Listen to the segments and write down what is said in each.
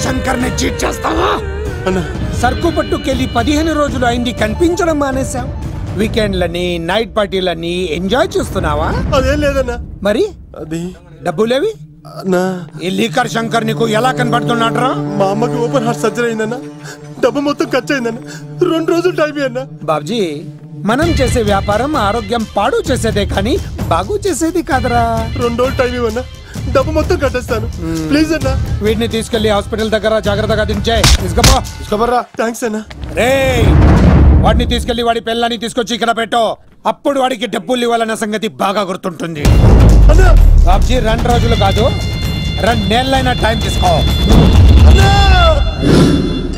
శంకర్ ని చీట్ చేస్తావా? సరుకు పట్టుకెళ్ళి 15 రోజులు అయింది, కనిపించడం మానేశాం. వీకెండ్లని నైట్ పార్టీలని ఎంజాయ్ చేస్తున్నావా? అదేం లేదన్నా. మరి అది డబ్బులేవి? ఈ లీకర్ శంకర్ నీకు ఎలా కనబడుతున్నాడ్రా? మా అమ్మకి ఓపెన్ హార్ట్ సర్జరీ అయిందన్నా, డబ్బు మొత్తం ఖర్చు అయిందన్నా. 2 రోజులు టైం అన్నా. బాబ్జీ, మనం చేసే వ్యాపారం ఆరోగ్యం పాడు చేసేదే కానీ బాగు చేసేది కాదరా. 2 రోజులు టైం ఇవ్వన్నా, డబ్బు మొత్తం కట్టేస్తాను. ప్లీజ్ అన్నా. వీటిని తీసుకెళ్లి హాస్పిటల్ దగ్గర జాగ్రత్తగా దించాయి. తీసుకోబర్రా. థ్యాంక్స్ అన్నా. వాడిని తీసుకెళ్లి వాడి పిల్లని తీసుకొచ్చి ఇక్కడ పెట్టు. అప్పుడు వాడికి డబ్బులు ఇవ్వాలన్న సంగతి బాగా గుర్తుంటుంది. బాబ్జీ 2 రోజులు కాదు, 2 నెలలైనా టైం తీసుకో.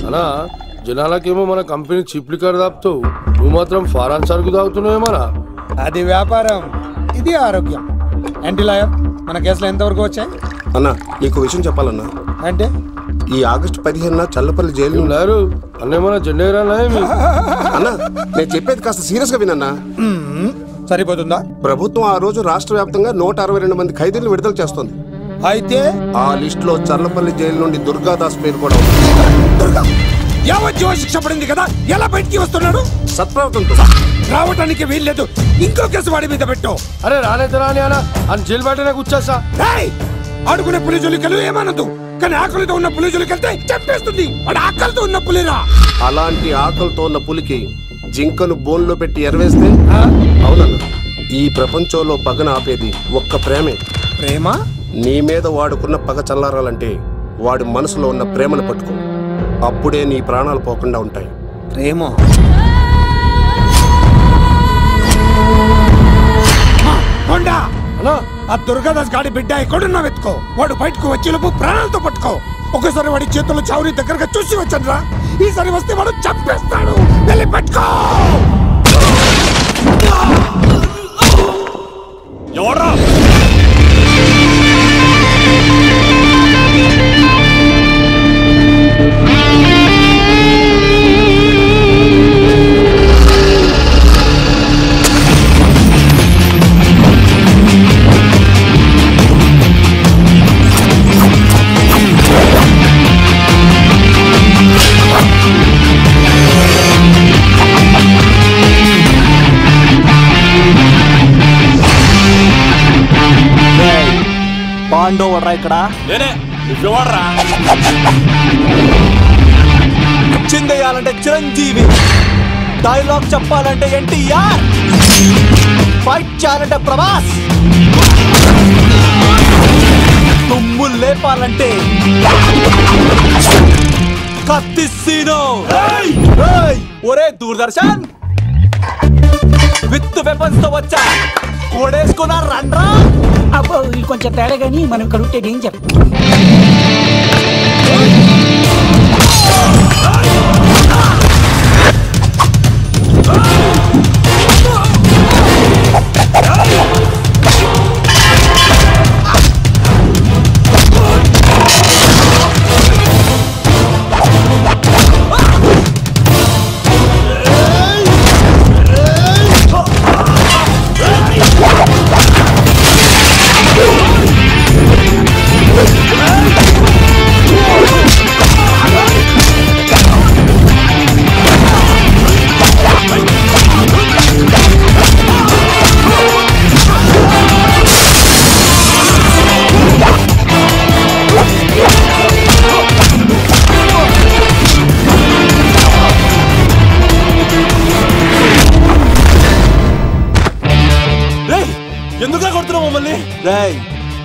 అన్నా జనాలకేమో మన కంపెనీ చీప్ లిక్కర్ తాపుతావు, నువ్వు మాత్రం ఫారెన్ సరుకు తాగుతున్నావేమన్నా? అది వ్యాపారం, ఇది ఆరోగ్యం. ఏంటి లాయర్, మన కేసులో ఎంతవరకు వచ్చాయి? అన్నా నీకు విషయం చెప్పాలన్నా. అంటే ఈ ఆగస్టు 15న చల్లపల్లి జైలు అన్నేమన్నా జెండేరానా? అన్నా నేను చెప్పేది కాస్త సీరియస్ గా వినన్నా. సరిపోతుందా? ప్రభుత్వం ఆ రోజు రాష్ట్ర వ్యాప్తంగా 162 మంది ఖైదీలను విడుదల చేస్తుంది. అయితే ఆ లిస్ట్ లో చల్లపల్లి జైలు నుండి దుర్గాదాస్ పేరు కూడా ఉంది. యావజ్జీవ శిక్ష పడింది కదా, ఎలా బయటికి వస్తున్నాడు? సత్ప్రవర్తనతో రావటానికి వీల్లేదు. ఇంకో కేసు వాడి మీద పెట్టు. అరే రాలేదు రాని అన్న అని జైలు బయటనే కూర్చోసా. ఆడుకునే పులి జోలికలు ఏమనదు, కానీ ఆకలితో ఉన్న పులి జోలికెళ్తే చంపేస్తుంది. వాడు ఆకలితో ఉన్న పులిరా. అలాంటి ఆకలితో ఉన్న పులికి జింకను బోన్లో పెట్టి ఎరవేస్తే అవునన్నా, ఈ ప్రపంచంలో పగన ఆపేది ఒక్క ప్రేమే. ప్రేమ? నీ మీద వాడుకున్న పగ చల్లారాలంటే వాడి మనసులో ఉన్న ప్రేమను పట్టుకో. అప్పుడే నీ ప్రాణాలు పోకుండా ఉంటాయి. ప్రేమ? ఆ దుర్గాదాస్ గాడి బిడ్డ ఎక్కడున్నా వెతుకో. వాడు బయటకు వచ్చేలోపు ప్రాణాలతో పట్టుకో. ఒకసారి వాడి చేతుల్లో చావుని దగ్గరగా చూసి వచ్చానురా. ఈసారి వస్తే వాడు చంపేస్తాడు. వెళ్ళి పట్టుకో. ఎవరా? పాండవరా ఇక్కడ చిందేయాలంటే చిరంజీవి, డైలాగ్ చెప్పాలంటే ఎన్టీఆర్, ఫైట్ చేయాలంటే ప్రభాస్, తుమ్ము లేపాలంటే కత్తిసీనో. ఒరే దూరదర్శన్, విత్ వెపన్స్ తో వచ్చా, ఓడేసుకున్నా రండ్రా. అబ్బో ఇది కొంచెం తేడా గానీ మనం ఇక్కడ ఉంటే ఏం చెప్ప.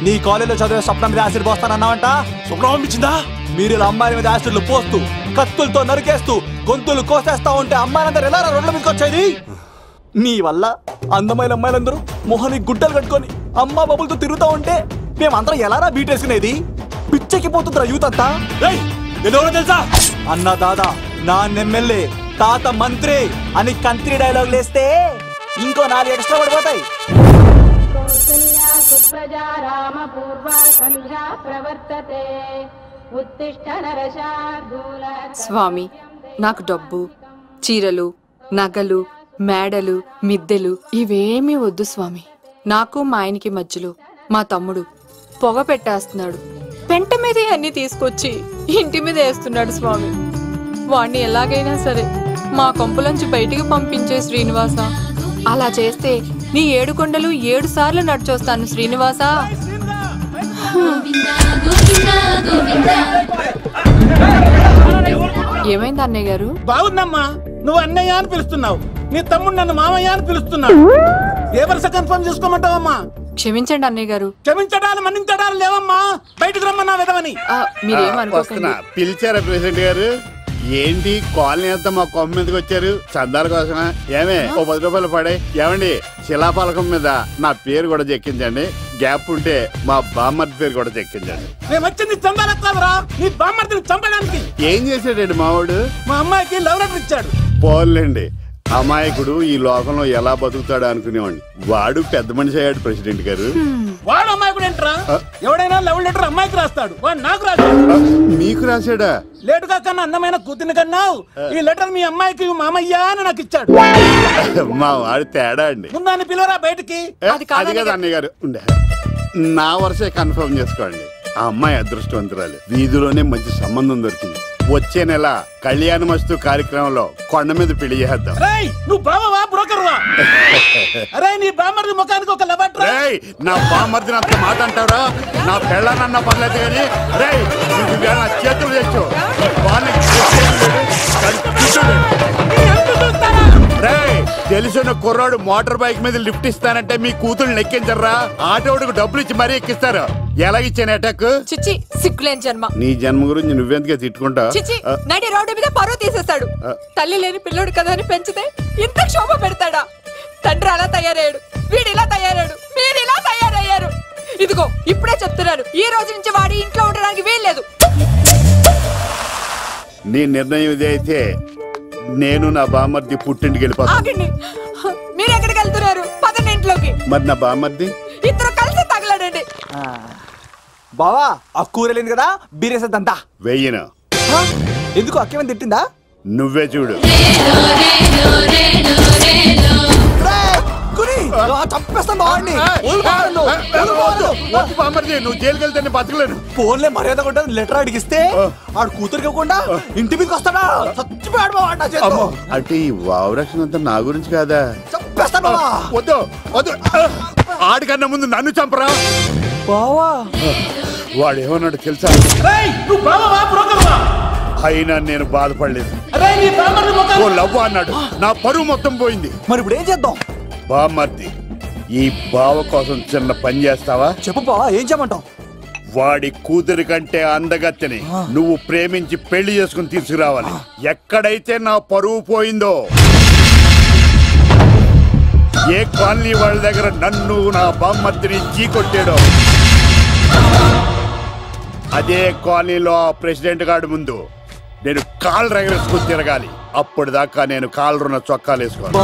నీ కాలేజీలో చదివే స్వప్నం మీద యాసిడ్ పోస్తానన్నావంట. స్వప్నం పంపించిందా? మీరు ఇలా అమ్మాయిల మీద యాసిడ్లు పోస్తూ కత్తులతో నరికేస్తూ గొంతులు కోసేస్తా ఉంటే అమ్మాయిలందరూ ఎలా రోడ్ల మీదకి వచ్చేది? నీ వల్ల అందమైన అమ్మాయిలందరూ మొహానికి గుడ్డలు కట్టుకొని అమ్మా బాబులతో తిరుగుతా ఉంటే మేమందరం ఎలారా బీటేసుకునేది? పిచ్చెక్కిపోతుందిరా యూత్ అంతా. తెలుసా అన్న దాదా, నా ఎమ్మెల్యే, తాత మంత్రి అని కంత్రి డైలాగ్ లేస్తే ఇంకో 4 ఎక్స్ట్రా పడిపోతాయి. స్వామి, నాకు డబ్బు, చీరలు, నగలు, మేడలు, మిద్దెలు ఇవేమీ వద్దు స్వామి. నాకు మా ఆయనకి మధ్యలో మా తమ్ముడు పొగ పెట్టేస్తున్నాడు. పెంట మీదే అన్ని తీసుకొచ్చి ఇంటి మీద వేస్తున్నాడు స్వామి. వాణ్ణి ఎలాగైనా సరే మా కొంపులోంచి బయటికి పంపించే శ్రీనివాస. అలా చేస్తే నీ 7 కొండలు 7 సార్లు నడిచొస్తాను శ్రీనివాస. ఏమైంది అన్నయ్య గారు? బాగుందమ్మా, నువ్వు అన్నయ్య అని పిలుస్తున్నావు, నీ తమ్ముడు నన్ను మామయ్య అని పిలుస్తున్నాడు. ఏ వరుస కన్ఫర్మ్ చేసుకోమంటావమ్మా? క్షమించండి అన్నయ్య గారు. క్షమించడాలు మన్నించడాలు లేవమ్మా, బయటకు రమ్మన్నా విధవని. మీరేమనుకోకండి. పిలిచారా ప్రెసిడెంట్ గారు? ఏంటి కాలనీ అంతా మా కొమ్మ మీదకి వచ్చారు? చందాల కోసమా? ఏమే ఓ 10 రూపాయలు పడే. ఏమండి శిలాపాలకం మీద నా పేరు కూడా చెక్కించండి. గ్యాప్ ఉంటే మా బామ్మర్ది పేరు కూడా చెక్కించండి. మేము వచ్చింది చందాలకు కాదురా, నీ బామ్మర్దిని చంపడానికి. ఏం చేశాడండి మావాడు? మా అమ్మాయికి లవ్ లెటర్ ఇచ్చాడు. పోలేండి, అమాయకుడు ఈ లోకంలో ఎలా బతుకుతాడు అనుకునేవాడిని. వాడు పెద్ద మనిషి అయ్యాడు ప్రెసిడెంట్ గారు. వాడు అమ్మాయికుడు ఏంట్రా? ఎవడైనా లవ్ లెటర్ అమ్మాయికి రాస్తాడు, వాడు నాకు రాశాడు. మీకు రాశాడా? లేటుగా కన్నా అందమైన కూతుర్ని కన్నావు, ఈ లెటర్ మీ అమ్మాయికి మామయ్య అని నాకు ఇచ్చాడు. మా వాడు తేడా అండి. ముందాన్ని పిలవరా బయటికి. అది కదా అన్నయ్య గారు. ఉండే నా వరుసే కన్ఫర్మ్ చేసుకోండి. ఆ అమ్మాయి అదృష్టవంతురాలు. వీధిలోనే మంచి సంబంధం దొరికింది. వచ్చే నెల కళ్యాణమస్తు కార్యక్రమంలో కొండ మీద పెళ్లి చేద్దాం. నువ్వు బావవా బ్రోకర్వా? అరే నీ బామ్మర్ది ముఖానికి ఒక లెటర్. నా బామ్మర్దిని అంత మాట అంటారా? నా పెళ్ళనన్నా పర్లేదు కానీ నా చేతులు తెచ్చు. తెలిసిన కుర్రాడు మోటార్ బైక్ మీద లిఫ్ట్ ఇస్తానంటే మీ కూతురు ఎక్కించరా? ఆటోడికి డబ్బులు ఇచ్చి మరీ ఎక్కిస్తారు. ఎలాగిచ్చాను అటాక్? చిచ్చి సిగ్గులేని జన్మ. నీ జన్మ గురించి నువ్వెందుకే తిట్టుకుంటా? చిచ్చి నడి రోడ్డు మీద పరువు తీసేస్తాడు. తల్లి లేని పిల్లోడు కదా అని పెంచితే ఇంత క్షోభ పెడతాడా? తండ్రి అలా తయారయ్యాడు, వీడు ఇలా తయారయ్యాడు, మీరు ఇలా తయారయ్యారు. ఇదిగో ఇప్పుడే చెప్తున్నాను, ఈ రోజు నుంచి వాడి ఇంట్లో ఉండడానికి వీల్లేదు. నీ నిర్ణయం ఇదే అయితే నేను నా బామ్మర్ది పుట్టింటికి వెళ్ళిపోతాను. మీరు ఎక్కడికి వెళ్తున్నారు? పదండి ఇంట్లోకి. మరి నా బామ్మర్ది? ఇద్దరు కలిసి తగలడండి. బావా ఆ కూర లేదు కదా, బీరేసేద్దంతా. వెయ్యను. ఎందుకు అక్కేమని తిట్టిందా? నువ్వే చూడు. నువ్వు జైలుకి వెళ్తే బతకలేను. ఫోన్లే మర్యాద కూడా లెటర్ అడిగిస్తే ఆడు కూతురికి ఇవ్వకుండా ఇంటి మీదకి వస్తాడా? చచ్చిపోయాడు. అంటే ఈ వావరక్షణ అంతా నా గురించి కాదా? చంపేస్తాను. వద్దు వద్దు, ఆడికన్నా ముందు నన్ను చంపరా. బావా వాడు ఏమన్నాడు తెలుసా? అయినా నేను బాధపడలేదు. ఓ లవ్ అన్నాడు, నా పరువు మొత్తం పోయింది. మరి ఇప్పుడు ఏం చేద్దాం? బామ్మర్ది, ఈ బావ కోసం చిన్న పని చేస్తావా? చెప్పు బావా, ఏం చేయమంటావు? వాడి కూతురి కంటే అందగత్తెని నువ్వు ప్రేమించి పెళ్లి చేసుకుని తీసుకురావాలి. ఎక్కడైతే నా పరువు పోయిందో, ఏ కాలనీ వాళ్ళ దగ్గర నన్ను నా బామ్మర్దిని చీకొట్టాడో, అదే కాలనీలో ఆ ప్రెసిడెంట్ గారి ముందు నేను కాళ్ళు రగరేసుకుని తిరగాలి. అప్పుడు దాకా నేను కాళ్ళున్న చొక్కాలు వేసుకోవాలి.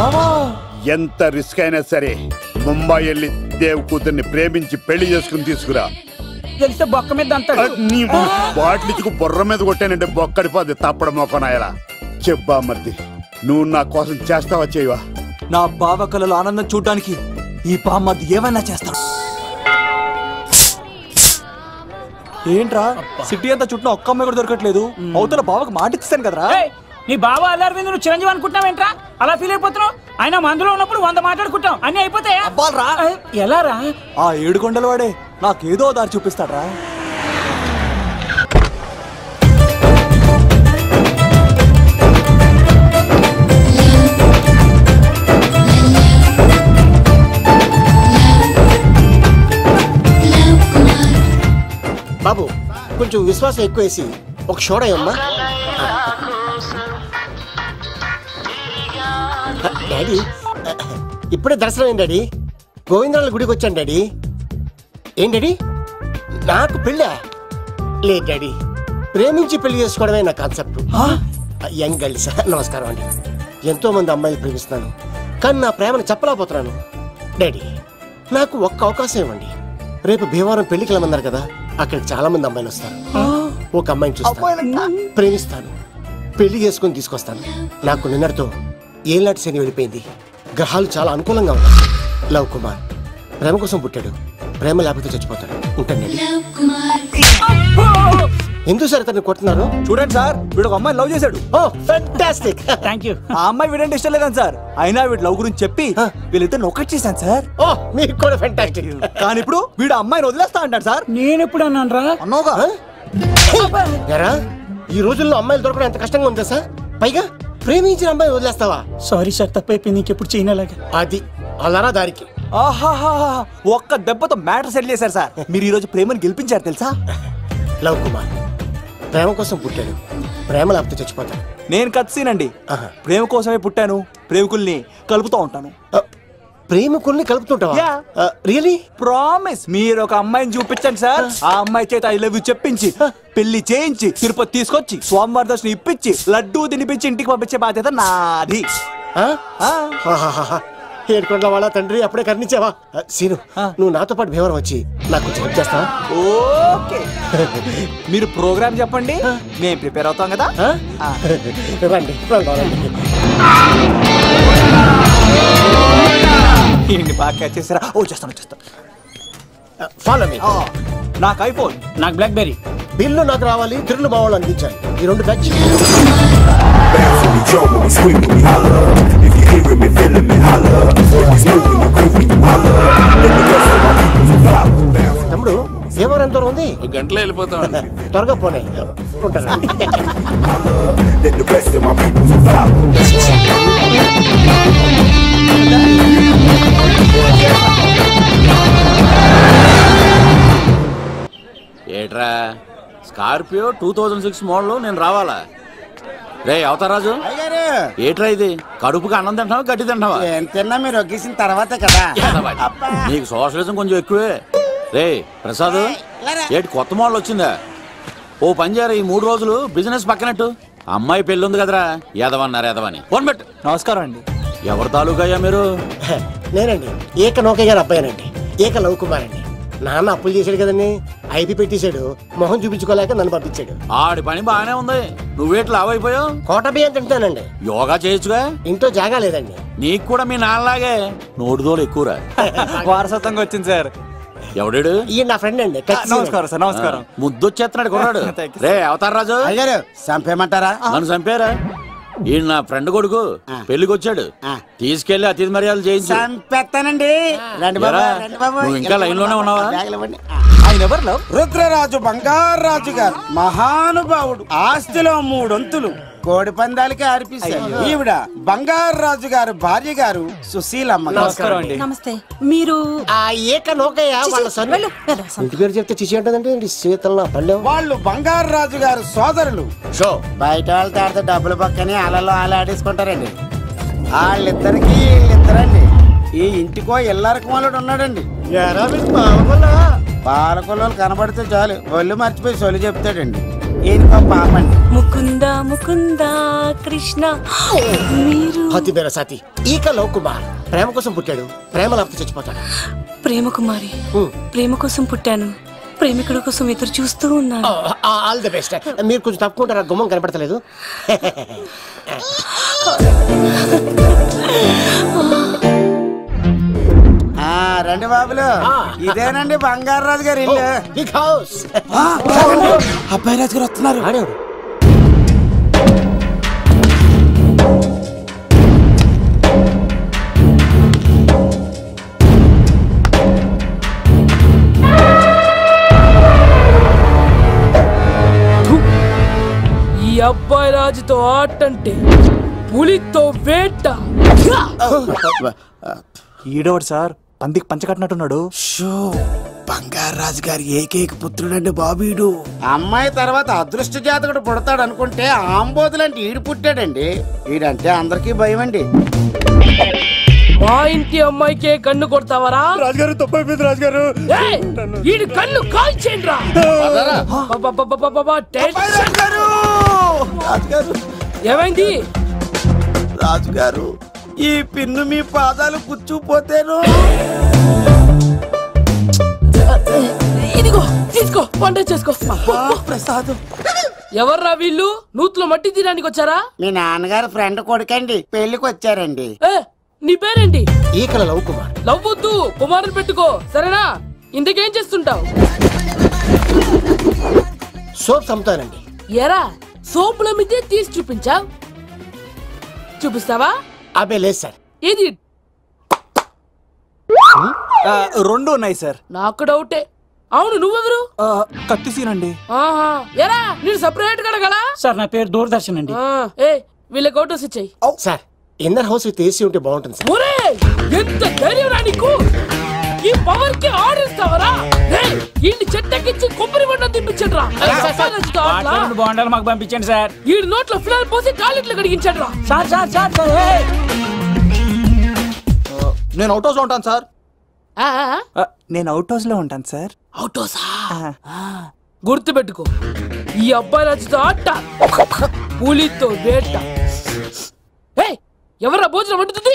ఎంత రిస్క్ అయినా సరే ముంబై వెళ్ళి దేవ్ కూతుర్ని ప్రేమించి పెళ్లి చేసుకుని తీసుకురా. తెలిస్తే బొక్క మీద నీ బాటిలికి బుర్ర మీద కొట్టానంటే బొక్కడిపోద్ది తప్పడ మొక్కనాయలా. చెప్పా మర్ది, నువ్వు నా కోసం చేస్తావా చేయవా? నా బావ కళలో ఆనందం చూడడానికి ఈ బామ్మర్ది ఏమైనా చేస్తాడు. ఏంట్రా సిటీ అంతా చుట్టూ ఒక్క అమ్మాయి కూడా దొరకట్లేదు. అవతల బావకు మాట ఇస్తాను కదరా. నీ బావ అల్లారి మీద నువ్వు చిరంజీవి అనుకుంటున్నావేంట్రా? అలా ఫీల్ అయిపోతున్నావు. ఆయన మందులో ఉన్నప్పుడు 100 మాట్లాడుకుంటాం, అన్ని అయిపోతాయా? ఎలా రా? ఆ 7 కొండల వాడే నాకేదో దారి చూపిస్తాడ్రా. బాబు కొంచెం విశ్వాసం ఎక్కువేసి ఒక షోడయమ్మా. డాడీ ఇప్పుడే దర్శనం అయింది డాడీ. గోవిందరాల గుడికి వచ్చాను డాడీ. ఏం డాడీ నాకు పెళ్ళా? లేదు డాడీ, ప్రేమించి పెళ్లి చేసుకోవడమే నా కాన్సెప్ట్. యంగ్ గర్ల్స్ నమస్కారం అండి. ఎంతో మంది అమ్మాయిలు ప్రేమిస్తున్నాను, కానీ నా ప్రేమను చెప్పలేకపోతున్నాను. డాడీ నాకు ఒక్క అవకాశం ఇవ్వండి. రేపు భీమవరం పెళ్లికి వెళ్ళమన్నారు కదా, అక్కడికి చాలా మంది అమ్మాయిలు వస్తారు. ఒక అమ్మాయిని చూస్తాను, ప్రేమిస్తాను, పెళ్లి చేసుకుని తీసుకొస్తాను. నాకు నిన్నటితో ఏళ్ళనాటి శని వెళ్ళిపోయింది. గ్రహాలు చాలా అనుకూలంగా ఉన్నాయి. లవ్ కుమార్ ప్రేమ కోసం పుట్టాడు, ప్రేమ లేకపోతే చచ్చిపోతాడు. ఉంటాను. ఎందుకు సార్ ఇతన్ని కొడుతున్నారు? చూడండి సార్, వీడు ఒక అమ్మాయి లవ్ చేశాడు. Oh fantastic. Thank you. ఆ అమ్మాయి వీడంటే ఇష్టం లేదని సార్, అయినా వీడు లవ్ గురించి చెప్పి వీళ్ళిద్దరు ఒకటి చేశాను సార్. ఓ మీకు కూడా ఫెంటాస్టిక్. కానీ ఇప్పుడు వీడు అమ్మాయిని వదిలేస్తా అంటాడు సార్. నేను ఎప్పుడు అన్నాను రా? అన్నోగా ఎరా ఈ రోజుల్లో అమ్మాయిలు దొరకడం ఎంత కష్టంగా ఉందా సార్? పైగా ప్రేమించిన అమ్మాయి వదిలేస్తావా? సారీ సార్, తప్పైపోయింది. ఇంకెప్పుడు చేయనలాగా. అది అలారా దారికి. ఆహాహా, ఒక్క దెబ్బతో మ్యాటర్ సెటిల్ చేశారు సార్. మీరు ఈ రోజు ప్రేమను గెలిపించారు తెలుసా? లవ్ కుమార్ ప్రేమ కోసం పుట్టాడు, ప్రేమ లేకపోతే చచ్చిపోతాడు. నేను కత్సీనండి. ప్రేమ కోసమే పుట్టాను, ప్రేమికుల్ని కలుపుతూ ఉంటాను. ప్రేమికుల్ని కలుపుతుంటావా? రియలీ? ప్రామిస్. మీరు ఒక అమ్మాయిని చూపించండి సార్, ఆ అమ్మాయి చేత ఐ లవ్ యూ చెప్పించి పెళ్లి చేయించి తిరుపతి తీసుకొచ్చి స్వామివారి దర్శనం ఇప్పించి లడ్డూ తినిపించి ఇంటికి పంపించే బాధ్యత నాది. ఏడుకొండల వాళ్ళ తండ్రి అప్పుడే కర్ణించావా? సీను నువ్వు నాతో పాటు భీవరం వచ్చి నాకు కొంచెం హెల్ప్ చేస్తావా? ఓకే. మీరు ప్రోగ్రామ్ చెప్పండి, మేము ప్రిపేర్ అవుతాం కదా. రండి రండి. ఏంటి బాగా క్యాచ్ చేసారా? ఓ చేస్తాను. Follow me. నాకు ఐఫోన్, నాకు బ్లాక్ బెర్రీ. బిల్లు నాకు రావాలి, తిరులు మా వాళ్ళు అందించాలి. ఈ రెండు బ్యాచ్. తమ్ముడు ఏమో ఎంత దూరం ఉంది? గంటలో వెళ్ళిపోతాం. త్వరగా పోనీ. ఉంటాను. ఏట్రా స్కార్పియో 2006 మోడల్ నేను రావాలా? రే అవతారాజు, ఏట్రా ఇది? కడుపుకి అన్నం తింటావా గడ్డి తింటావా? తిన్నా మీరు ఒగ్గేసిన తర్వాతే కదా. నీకు సోషలిజం కొంచెం ఎక్కువే. రే ప్రసాద్, ఏటి కొత్త మోడల్ వచ్చిందా? ఓ పని చేయరా, ఈ 3 రోజులు బిజినెస్ పక్కనట్టు. అమ్మాయి పెళ్ళి ఉంది కదరా, ఎదవన్నారు ఎదవని. ఫోన్ పెట్టు. నమస్కారం అండి. ఎవరి తాలూకా అయ్యా మీరు? నేనండి ఏక నౌకే గారు అబ్బాయినండి, ఏక లవ్ కుమార్ అండి. నాన్న అప్పులు చేశాడు కదండి, ఐపీ పెట్టేశాడు. మొహం చూపించుకోలేక నన్ను పంపించాడు. ఆడి పని బాగానే ఉంది, నువ్వేట్లు లావైపోయావు? కోట బియ్యం తింటానండి. యోగా చేయొచ్చుగా? ఇంట్లో జాగా లేదండి. నీకు కూడా మీ నాన్నలాగే నోటిదోలు ఎక్కువరా. వారసత్వంగా వచ్చింది సార్. ఎవడాడు? ఈయన నా ఫ్రెండ్ అండి. నమస్కారం సార్. నమస్కారం. ముద్దొచ్చేస్తున్నాడు కొన్నాడు. రే అవతార్ రాజు, అయ్యారు చంపేయమంటారా? నన్ను చంపారా? ఈయన నా ఫ్రెండ్ కొడుకు పెళ్లికి వచ్చాడు, తీసుకెళ్లి అతిథి మర్యాదలు చేయించు. చంపేస్తానండి. రండి బాబా, రండి బాబా. నువ్వు ఇంకా లైన్ లోనే ఉన్నావా? ఆయన ఎవరు? రుద్రరాజు బంగారాజు గారు మహానుభావుడు. ఆస్తిలో 3 వంతులు కోడి పందాలకి అర్పిస్తారు. ఈవిడ బంగారాజు గారు భార్య గారు సుశీలమ్మ. నమస్కారం అండి. నమస్తే. మీరు ఆ ఏక నౌకయ్య వాళ్ళ సన్. ఇంటి పేరు చెప్తే చిచి అంటదంటే శీతల పల్లె. వాళ్ళు బంగారాజు గారు సోదరులు. షో బయట వాళ్ళతో ఆడితే డబ్బులు పక్కనే అలలో అలా ఆడేసుకుంటారండి. వాళ్ళిద్దరికి వీళ్ళిద్దరండి. ఈ ఇంటికో ఇల్లరకం వాళ్ళు ఉన్నాడండి. పాలకొల్లు కనబడితే చాలు ఒళ్ళు మర్చిపోయి సొలి చెప్తాడండి. ఈయనకో పాపండి. ముకుంద ముకుంద కృష్ణ. మీరు హతి బేర సాతి ఈక లవ్ కుమార్ ప్రేమ కోసం పుట్టాడు, ప్రేమ లేకపోతే చచ్చిపోతాడు. ప్రేమ కుమారి, ప్రేమ కోసం పుట్టాను, ప్రేమికుడు కోసం ఎదురు చూస్తూ ఉన్నాను. All the best. మీరు కొంచెం తప్పుకుంటారా? గుమ్మం కనపడతలేదు. రండి బాబులు, ఇదేనండి బంగారాజు గారి ఇల్లు. Big house. అబ్బాయి రాజు గారు వస్తున్నారు. ఆడేవాడు ఈ అబ్బాయి రాజుతో ఆటంటే పులితో వేట. ఈడోడు సార్, పందికి పంచ కట్టినట్టున్నాడు. బంగారాజు గారి ఏకైక పుత్రుడండి బాబీడు. అమ్మాయి తర్వాత అదృష్ట జాతకుడు పుడతాడు అనుకుంటే ఆంబోతులంటే ఈడు పుట్టాడండి. ఈడంటే అందరికీ భయం అండి. మా ఇంటి అమ్మాయికే కన్ను కొడతావరా? రాజుగారు తప్పైపోయింది రాజుగారు. ఈడు కన్ను కాల్చేయండి రా. ఏమైంది రాజుగారు? ఈ పిన్ను మీ పాదాలు పుచ్చుపోతేను. ఇదిగో తీసుకో, వంట చేసుకో. ప్రసాదం. ఎవర్రా వీళ్ళు? నూతులో మట్టి తీయడానికి వచ్చారా? మీ నాన్నగారు ఫ్రెండ్ కొడుకండి, పెళ్లికి వచ్చారండి. నీ పేరేంటి? ఈకల లవ్ కుమార్. లవ్ వద్దు, కుమారుని పెట్టుకో సరేనా? ఇంతకేం చేస్తుంటావు? సోప్స్ అమ్ముతానండి. ఎరా సోపుల మీద తీసి చూపించావు, చూపిస్తావా? అబ్బే లేదు సార్. ఏది? రెండు ఉన్నాయి సార్. నాకు డౌటే. అవును, నువ్వెవరు? కత్తిసీనండి. ఆహా, ఎరా నేను సపరేట్ కడగలా? సార్ నా పేరు దూరదర్శన్ అండి. ఏ వీళ్ళ ఫోటోస్ ఇచ్చాయి. Sir inner house with AC ఉంటే బాగుంటుంది సార్. ఒరే ఎంత ధైర్యం రా నీకు! ఈ పవర్ కి ఆర్డర్ ఇస్తావరా? ఈ చెట్టెక్కించి కొబ్బరి బండ తిప్పించండి రా. బాండాలు మాకు పంపించండి సార్. ఈ నోట్లో ఫిల్టర్ పోసి టాయిలెట్లు కడిగించండి రా. సార్ సార్ సార్ సార్ నేను అవుట్ హౌస్ లో ఉంటాను సార్. ఆ, నేను అవుట్ హౌస్ లో ఉంటాను సార్. అవుట్ హౌసా? గుర్తు పెట్టుకో, ఈ అబ్బాయి రాజుతో ఆట, పులితో వేట. ఎవరా భోజనం వండుతుంది?